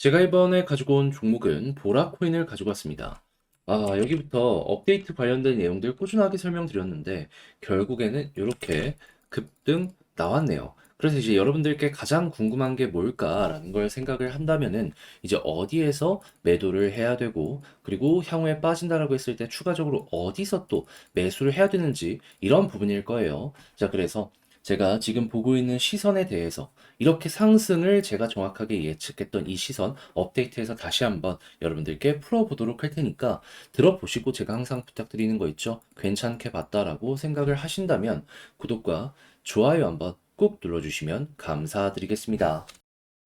제가 이번에 가지고 온 종목은 보라코인을 가지고 왔습니다. 여기부터 업데이트 관련된 내용들 꾸준하게 설명드렸는데 결국에는 이렇게 급등 나왔네요. 그래서 이제 여러분들께 가장 궁금한 게 뭘까라는 걸 생각을 한다면은 이제 어디에서 매도를 해야 되고 그리고 향후에 빠진다라고 했을 때 추가적으로 어디서 또 매수를 해야 되는지 이런 부분일 거예요. 자, 그래서 제가 지금 보고 있는 시선에 대해서 이렇게 상승을 제가 정확하게 예측했던 이 시선 업데이트해서 다시 한번 여러분들께 풀어보도록 할 테니까 들어보시고 제가 항상 부탁드리는 거 있죠? 괜찮게 봤다라고 생각을 하신다면 구독과 좋아요 한번 꼭 눌러주시면 감사드리겠습니다.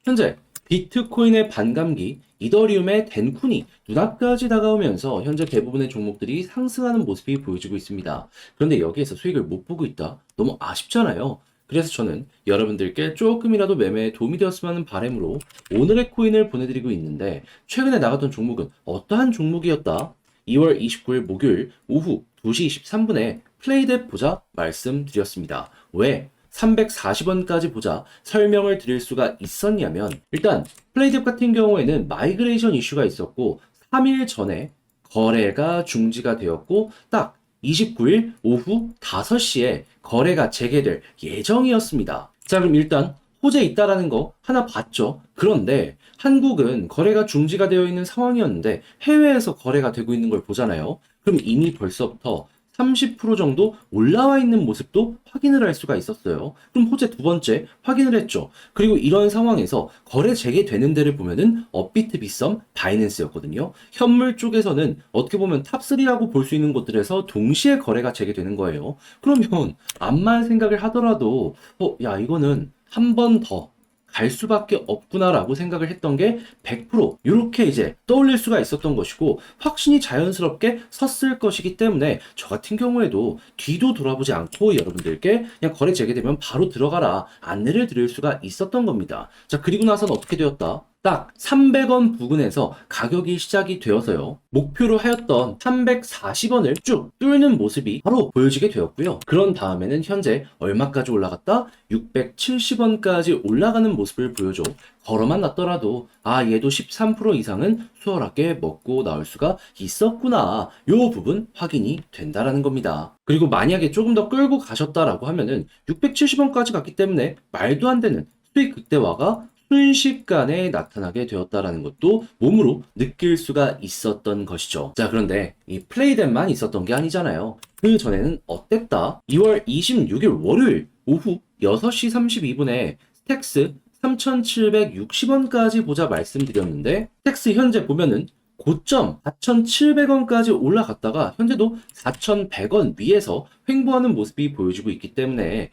현재 비트코인의 반감기, 이더리움의 덴쿤이 눈앞까지 다가오면서 현재 대부분의 종목들이 상승하는 모습이 보여지고 있습니다. 그런데 여기에서 수익을 못 보고 있다? 너무 아쉽잖아요. 그래서 저는 여러분들께 조금이라도 매매에 도움이 되었으면 하는 바람으로 오늘의 코인을 보내드리고 있는데 최근에 나갔던 종목은 어떠한 종목이었다? 2월 29일 목요일 오후 2시 23분에 플레이댓 보자 말씀드렸습니다. 왜? 340원까지 보자 설명을 드릴 수가 있었냐면 일단 플레이뎁 같은 경우에는 마이그레이션 이슈가 있었고 3일 전에 거래가 중지가 되었고 딱 29일 오후 5시에 거래가 재개될 예정이었습니다. 자, 그럼 일단 호재 있다라는 거 하나 봤죠. 그런데 한국은 거래가 중지가 되어 있는 상황이었는데 해외에서 거래가 되고 있는 걸 보잖아요. 그럼 이미 벌써부터 30% 정도 올라와 있는 모습도 확인을 할 수가 있었어요. 그럼 호재 두 번째 확인을 했죠. 그리고 이런 상황에서 거래 재개되는 데를 보면은 업비트, 빗썸, 바이낸스였거든요. 현물 쪽에서는 어떻게 보면 탑3라고 볼 수 있는 곳들에서 동시에 거래가 재개되는 거예요. 그러면 암만 생각을 하더라도 야 이거는 한 번 더 갈 수밖에 없구나라고 생각을 했던 게 100% 이렇게 이제 떠올릴 수가 있었던 것이고 확신이 자연스럽게 섰을 것이기 때문에 저 같은 경우에도 뒤도 돌아보지 않고 여러분들께 그냥 거래 재개되면 바로 들어가라 안내를 드릴 수가 있었던 겁니다. 자, 그리고 나서는 어떻게 되었다? 딱 300원 부근에서 가격이 시작이 되어서요. 목표로 하였던 340원을 쭉 뚫는 모습이 바로 보여지게 되었고요. 그런 다음에는 현재 얼마까지 올라갔다? 670원까지 올라가는 모습을 보여줘. 걸어만 놨더라도 얘도 13% 이상은 수월하게 먹고 나올 수가 있었구나. 요 부분 확인이 된다라는 겁니다. 그리고 만약에 조금 더 끌고 가셨다라고 하면은 670원까지 갔기 때문에 말도 안 되는 수익 극대화가 순식간에 나타나게 되었다라는 것도 몸으로 느낄 수가 있었던 것이죠. 자, 그런데 이 플레이댓만 있었던 게 아니잖아요. 그 전에는 어땠다? 2월 26일 월요일 오후 6시 32분에 스택스 3,760원까지 보자 말씀드렸는데 스택스 현재 보면은 고점 4,700원까지 올라갔다가 현재도 4,100원 위에서 횡보하는 모습이 보여지고 있기 때문에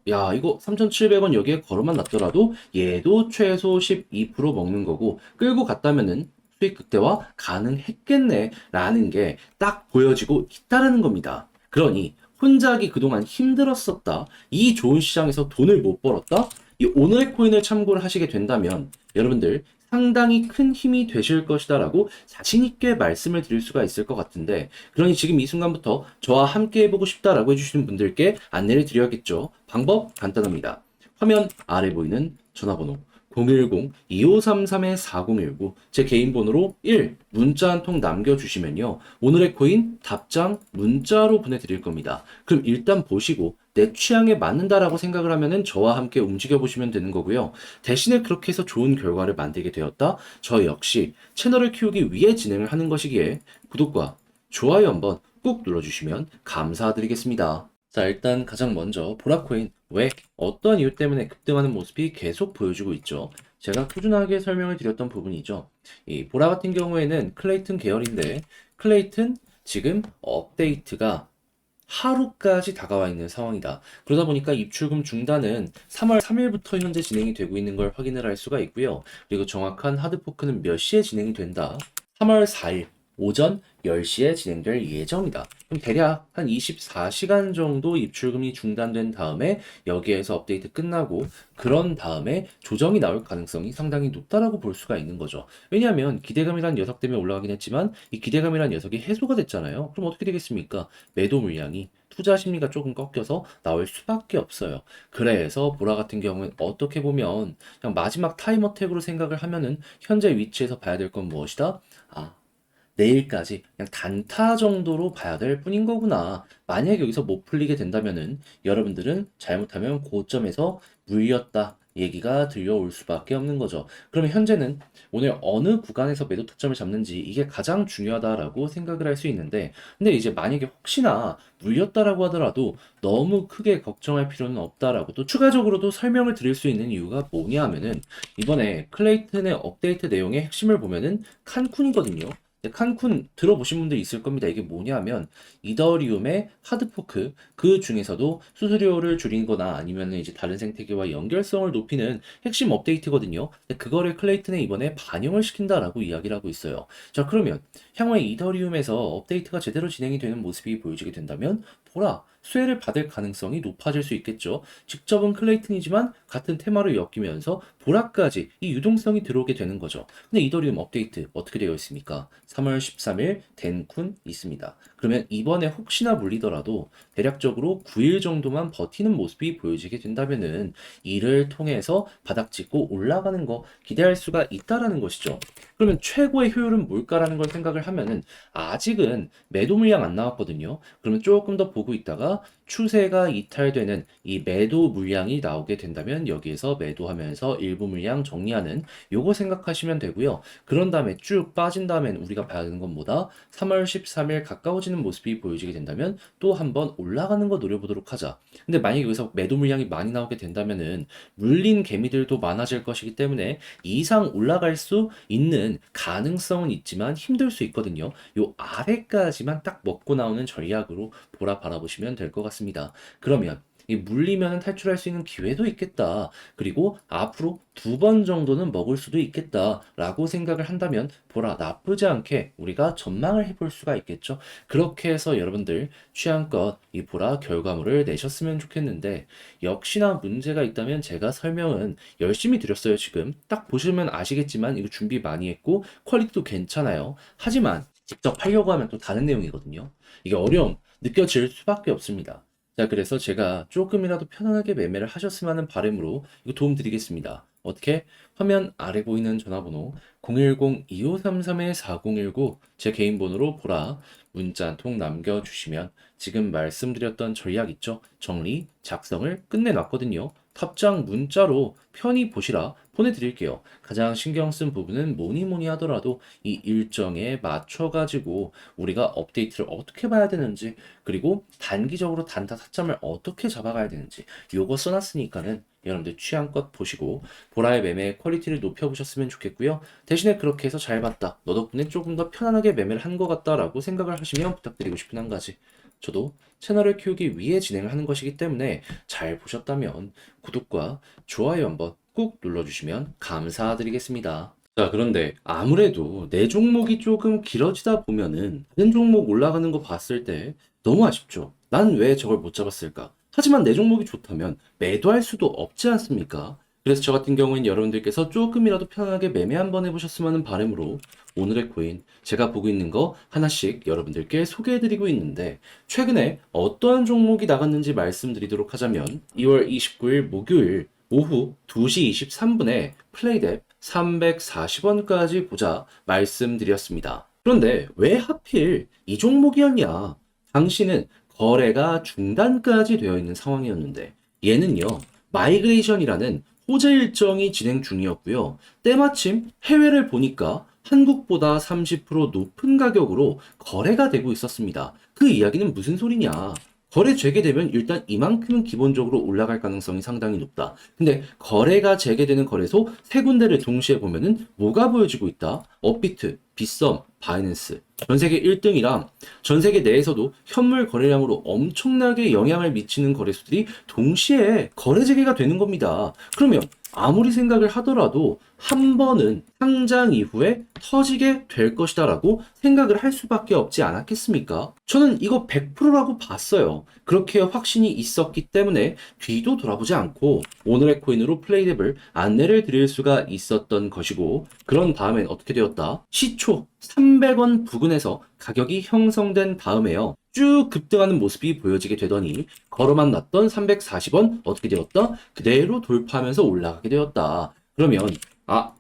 야 이거 3,700원 여기에 걸어만 놨더라도 얘도 최소 12% 먹는 거고 끌고 갔다면은 수익 극대화 가능했겠네 라는 게 딱 보여지고 있다라는 겁니다. 그러니 혼자 하기 그동안 힘들었었다. 이 좋은 시장에서 돈을 못 벌었다. 이 오늘의 코인을 참고를 하시게 된다면 여러분들 상당히 큰 힘이 되실 것이다라고 자신있게 말씀을 드릴 수가 있을 것 같은데 그러니 지금 이 순간부터 저와 함께 해보고 싶다라고 해주시는 분들께 안내를 드려야겠죠. 방법 간단합니다. 화면 아래 보이는 전화번호 010-2533-4019 제 개인 번호로 1 문자 한 통 남겨주시면요. 오늘의 코인 답장 문자로 보내드릴 겁니다. 그럼 일단 보시고 내 취향에 맞는다라고 생각을 하면은 저와 함께 움직여 보시면 되는 거고요. 대신에 그렇게 해서 좋은 결과를 만들게 되었다. 저 역시 채널을 키우기 위해 진행을 하는 것이기에 구독과 좋아요 한번 꾹 눌러주시면 감사드리겠습니다. 자, 일단 가장 먼저 보라코인 왜 어떤 이유 때문에 급등하는 모습이 계속 보여주고 있죠. 제가 꾸준하게 설명을 드렸던 부분이죠. 이 보라 같은 경우에는 클레이튼 계열인데 클레이튼 지금 업데이트가 하루까지 다가와 있는 상황이다. 그러다 보니까 입출금 중단은 3월 3일부터 현재 진행이 되고 있는 걸 확인을 할 수가 있고요. 그리고 정확한 하드포크는 몇 시에 진행이 된다. 3월 4일 오전 10시에 진행될 예정이다. 그럼 대략 한 24시간 정도 입출금이 중단된 다음에 여기에서 업데이트 끝나고 그런 다음에 조정이 나올 가능성이 상당히 높다라고 볼 수가 있는 거죠. 왜냐하면 기대감이란 녀석 때문에 올라가긴 했지만 이 기대감이란 녀석이 해소가 됐잖아요. 그럼 어떻게 되겠습니까? 매도 물량이 투자 심리가 조금 꺾여서 나올 수밖에 없어요. 그래서 보라 같은 경우는 어떻게 보면 그냥 마지막 타임어택으로 생각을 하면은 현재 위치에서 봐야 될 건 무엇이다? 아, 내일까지 그냥 단타 정도로 봐야 될 뿐인 거구나. 만약에 여기서 못 풀리게 된다면은 여러분들은 잘못하면 고점에서 물렸다 얘기가 들려올 수밖에 없는 거죠. 그러면 현재는 오늘 어느 구간에서 매도 타점을 잡는지 이게 가장 중요하다라고 생각을 할 수 있는데, 근데 이제 만약에 혹시나 물렸다라고 하더라도 너무 크게 걱정할 필요는 없다라고 또 추가적으로도 설명을 드릴 수 있는 이유가 뭐냐 하면은 이번에 클레이튼의 업데이트 내용의 핵심을 보면은 칸쿤이거든요. 칸쿤 들어보신 분들 있을 겁니다. 이게 뭐냐면 이더리움의 하드포크 그 중에서도 수수료를 줄이거나 아니면 이제 다른 생태계와 연결성을 높이는 핵심 업데이트거든요. 근데 그거를 클레이튼에 이번에 반영을 시킨다라고 이야기를 하고 있어요. 자, 그러면 향후에 이더리움에서 업데이트가 제대로 진행이 되는 모습이 보여지게 된다면 보라 수혜를 받을 가능성이 높아질 수 있겠죠. 직접은 클레이튼이지만 같은 테마로 엮이면서 보라까지 이 유동성이 들어오게 되는 거죠. 근데 이더리움 업데이트 어떻게 되어 있습니까? 3월 13일 덴쿤 있습니다. 그러면 이번에 혹시나 물리더라도 대략적으로 9일 정도만 버티는 모습이 보여지게 된다면은 이를 통해서 바닥 찍고 올라가는 거 기대할 수가 있다라는 것이죠. 그러면 최고의 효율은 뭘까라는 걸 생각을 하면은 아직은 매도 물량 안 나왔거든요. 그러면 조금 더 보고 있다가 추세가 이탈되는 이 매도 물량이 나오게 된다면 여기에서 매도하면서 일부 물량 정리하는 요거 생각하시면 되고요. 그런 다음에 쭉 빠진 다음엔 우리가 봐야 되는 건 뭐다? 3월 13일 가까워지는 모습이 보여지게 된다면 또 한번 올라가는 거 노려보도록 하자. 근데 만약에 여기서 매도 물량이 많이 나오게 된다면은 물린 개미들도 많아질 것이기 때문에 이상 올라갈 수 있는 가능성은 있지만 힘들 수 있거든요. 요 아래까지만 딱 먹고 나오는 전략으로 보라 바라보시면 될 것 같습니다. 그러면 이 물리면 탈출할 수 있는 기회도 있겠다. 그리고 앞으로 2번 정도는 먹을 수도 있겠다라고 생각을 한다면 보라 나쁘지 않게 우리가 전망을 해볼 수가 있겠죠. 그렇게 해서 여러분들 취향껏 이 보라 결과물을 내셨으면 좋겠는데 역시나 문제가 있다면 제가 설명은 열심히 드렸어요. 지금 딱 보시면 아시겠지만 이거 준비 많이 했고 퀄리티도 괜찮아요. 하지만 직접 하려고 하면 또 다른 내용이거든요. 이게 어려움 느껴질 수밖에 없습니다. 자, 그래서 제가 조금이라도 편안하게 매매를 하셨으면 하는 바람으로 이거 도움 드리겠습니다. 어떻게? 화면 아래 보이는 전화번호 010-2533-4019 제 개인 번호로 보라 문자 한 통 남겨주시면 지금 말씀드렸던 전략 있죠? 정리, 작성을 끝내놨거든요. 답장 문자로 편히 보시라 보내드릴게요. 가장 신경 쓴 부분은 뭐니 뭐니 하더라도 이 일정에 맞춰가지고 우리가 업데이트를 어떻게 봐야 되는지 그리고 단기적으로 단타 타점을 어떻게 잡아가야 되는지 요거 써놨으니까는 여러분들 취향껏 보시고 보라의 매매 퀄리티를 높여보셨으면 좋겠고요. 대신에 그렇게 해서 잘 봤다. 너 덕분에 조금 더 편안하게 매매를 한 것 같다라고 생각을 하시면 부탁드리고 싶은 한 가지. 저도 채널을 키우기 위해 진행을 하는 것이기 때문에 잘 보셨다면 구독과 좋아요 한번 꾹 눌러주시면 감사드리겠습니다. 자, 그런데 아무래도 내 종목이 조금 길어지다 보면은 다른 종목 올라가는 거 봤을 때 너무 아쉽죠. 난 왜 저걸 못 잡았을까? 하지만 내 종목이 좋다면 매도할 수도 없지 않습니까? 그래서 저 같은 경우는 여러분들께서 조금이라도 편하게 매매 한번 해보셨으면 하는 바람으로 오늘의 코인 제가 보고 있는 거 하나씩 여러분들께 소개해드리고 있는데 최근에 어떠한 종목이 나갔는지 말씀드리도록 하자면 2월 29일 목요일 오후 2시 23분에 플레이뎁 340원까지 보자 말씀드렸습니다. 그런데 왜 하필 이 종목이었냐? 당시는 거래가 중단까지 되어 있는 상황이었는데 얘는요 마이그레이션이라는 호재 일정이 진행 중이었고요. 때마침 해외를 보니까 한국보다 30% 높은 가격으로 거래가 되고 있었습니다. 그 이야기는 무슨 소리냐? 거래 재개되면 일단 이만큼은 기본적으로 올라갈 가능성이 상당히 높다. 근데 거래가 재개되는 거래소 세 군데를 동시에 보면은 뭐가 보여지고 있다? 업비트, 빗썸, 바이낸스. 전 세계 1등이랑 전 세계 내에서도 현물 거래량으로 엄청나게 영향을 미치는 거래소들이 동시에 거래 재개가 되는 겁니다. 그러면 아무리 생각을 하더라도 한 번은 상장 이후에 터지게 될 것이다 라고 생각을 할 수밖에 없지 않았겠습니까? 저는 이거 100%라고 봤어요. 그렇게 확신이 있었기 때문에 뒤도 돌아보지 않고 오늘의 코인으로 플레이랩을 안내를 드릴 수가 있었던 것이고, 그런 다음엔 어떻게 되었다? 시초 300원 부근에서 가격이 형성된 다음에요. 쭉 급등하는 모습이 보여지게 되더니 걸어만 놨던 340원 어떻게 되었다? 그대로 돌파하면서 올라가게 되었다. 그러면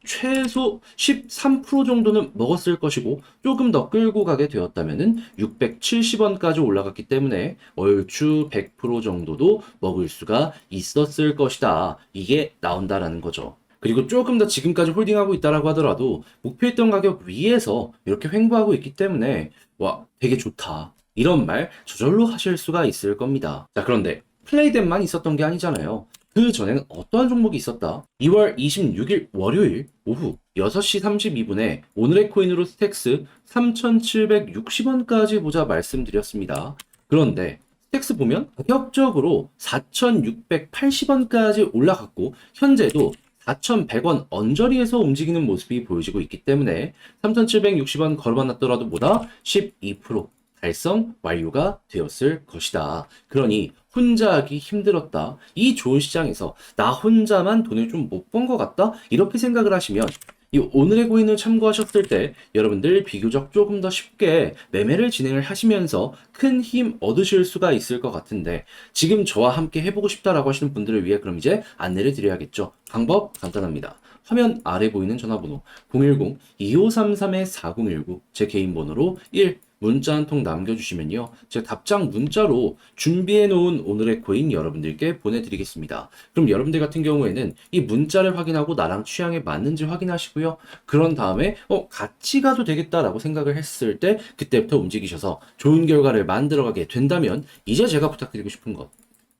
최소 13% 정도는 먹었을 것이고 조금 더 끌고 가게 되었다면은 670원까지 올라갔기 때문에 얼추 100% 정도도 먹을 수가 있었을 것이다. 이게 나온다라는 거죠. 그리고 조금 더 지금까지 홀딩하고 있다라고 하더라도 목표했던 가격 위에서 이렇게 횡보하고 있기 때문에 와, 되게 좋다. 이런 말 저절로 하실 수가 있을 겁니다. 자, 그런데 플레이dem만 있었던 게 아니잖아요. 그 전에는 어떠한 종목이 있었다? 2월 26일 월요일 오후 6시 32분에 오늘의 코인으로 스택스 3,760원까지 보자 말씀드렸습니다. 그런데 스택스 보면 가격적으로 4,680원까지 올라갔고 현재도 4,100원 언저리에서 움직이는 모습이 보여지고 있기 때문에 3,760원 걸어봤더라도 보다 12% 달성 완료가 되었을 것이다. 그러니 혼자 하기 힘들었다. 이 좋은 시장에서 나 혼자만 돈을 좀 못 번 것 같다? 이렇게 생각을 하시면 이 오늘의 코인을 참고하셨을 때 여러분들 비교적 조금 더 쉽게 매매를 진행을 하시면서 큰 힘 얻으실 수가 있을 것 같은데, 지금 저와 함께 해보고 싶다라고 하시는 분들을 위해 그럼 이제 안내를 드려야겠죠. 방법 간단합니다. 화면 아래 보이는 전화번호 010-2533-4019 제 개인 번호로 1 문자 한 통 남겨주시면요, 제가 답장 문자로 준비해 놓은 오늘의 코인 여러분들께 보내드리겠습니다. 그럼 여러분들 같은 경우에는 이 문자를 확인하고 나랑 취향에 맞는지 확인하시고요. 그런 다음에 같이 가도 되겠다라고 생각을 했을 때 그때부터 움직이셔서 좋은 결과를 만들어가게 된다면, 이제 제가 부탁드리고 싶은 것,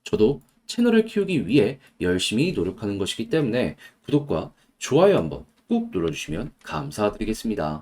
저도 채널을 키우기 위해 열심히 노력하는 것이기 때문에 구독과 좋아요 한번 꾹 눌러주시면 감사드리겠습니다.